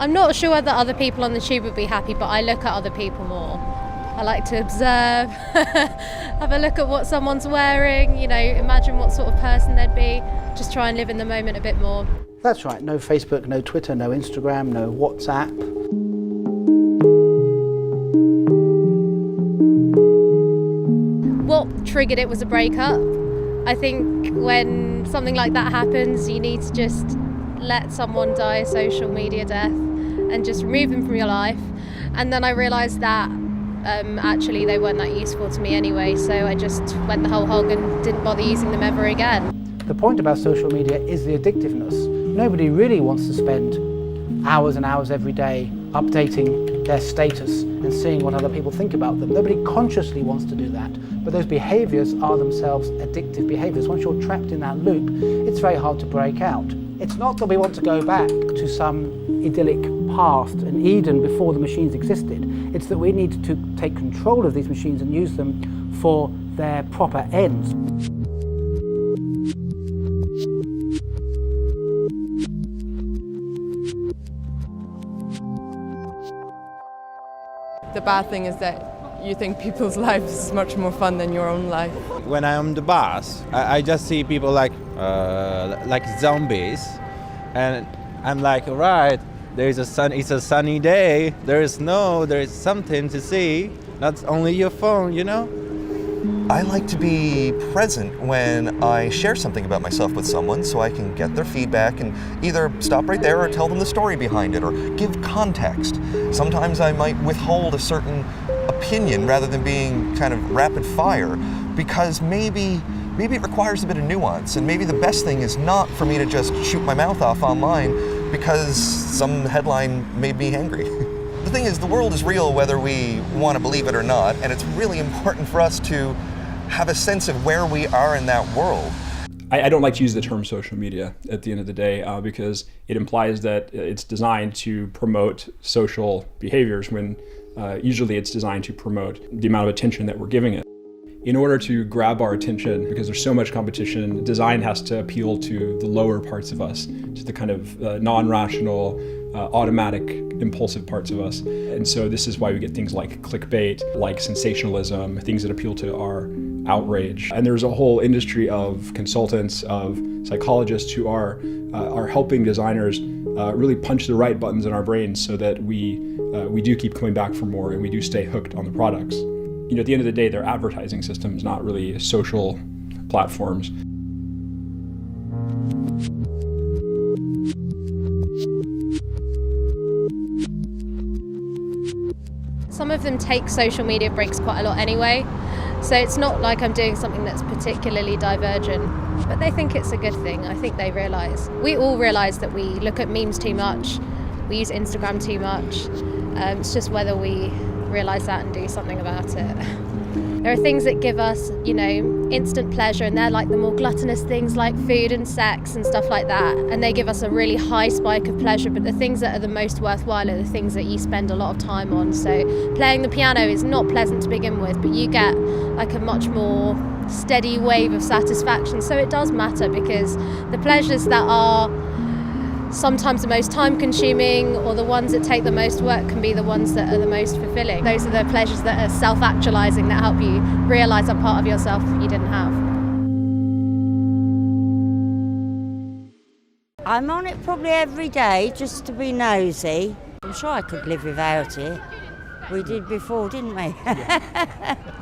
I'm not sure whether other people on the tube would be happy, but I look at other people more. I like to observe, have a look at what someone's wearing, imagine what sort of person they'd be, just try and live in the moment a bit more. That's right, no Facebook, no Twitter, no Instagram, no WhatsApp. What triggered it was a breakup. I think when something like that happens, you need to just let someone die a social media death and just remove them from your life. And then I realised that actually they weren't that useful to me anyway, so I just went the whole hog and didn't bother using them ever again. The point about social media is the addictiveness. Nobody really wants to spend hours and hours every day updating their status and seeing what other people think about them. Nobody consciously wants to do that, but those behaviours are themselves addictive behaviours. Once you're trapped in that loop, it's very hard to break out. It's not that we want to go back to some idyllic past, an Eden before the machines existed. It's that we need to take control of these machines and use them for their proper ends. The bad thing is that you think people's lives is much more fun than your own life. When I'm on the bus, I just see people like zombies, and I'm like, all right, it's a sunny day, there is something to see, not only your phone, I like to be present when I share something about myself with someone so I can get their feedback and either stop right there or tell them the story behind it or give context. Sometimes I might withhold a certain opinion rather than being kind of rapid fire because maybe it requires a bit of nuance, and maybe the best thing is not for me to just shoot my mouth off online because some headline made me angry. The thing is, the world is real whether we want to believe it or not, and it's really important for us to have a sense of where we are in that world. I don't like to use the term social media at the end of the day because it implies that it's designed to promote social behaviors when usually it's designed to promote the amount of attention that we're giving it. In order to grab our attention, because there's so much competition, design has to appeal to the lower parts of us, to the kind of non-rational, automatic, impulsive parts of us. And so this is why we get things like clickbait, like sensationalism, things that appeal to our outrage. And there's a whole industry of consultants, of psychologists who are helping designers really punch the right buttons in our brains so that we do keep coming back for more and we do stay hooked on the products. At the end of the day, they're advertising systems, not really social platforms. Some of them take social media breaks quite a lot anyway, so it's not like I'm doing something that's particularly divergent, but they think it's a good thing. I think they realise. We all realise that we look at memes too much, we use Instagram too much. It's just whether we realise that and do something about it. There are things that give us, instant pleasure, and they're like the more gluttonous things like food and sex and stuff like that, and they give us a really high spike of pleasure, but the things that are the most worthwhile are the things that you spend a lot of time on. So playing the piano is not pleasant to begin with, but you get like a much more steady wave of satisfaction. So it does matter, because the pleasures that are sometimes the most time-consuming or the ones that take the most work can be the ones that are the most fulfilling. Those are the pleasures that are self-actualizing, that help you realise a part of yourself you didn't have. I'm on it probably every day just to be nosy. I'm sure I could live without it. We did before, didn't we? Yeah.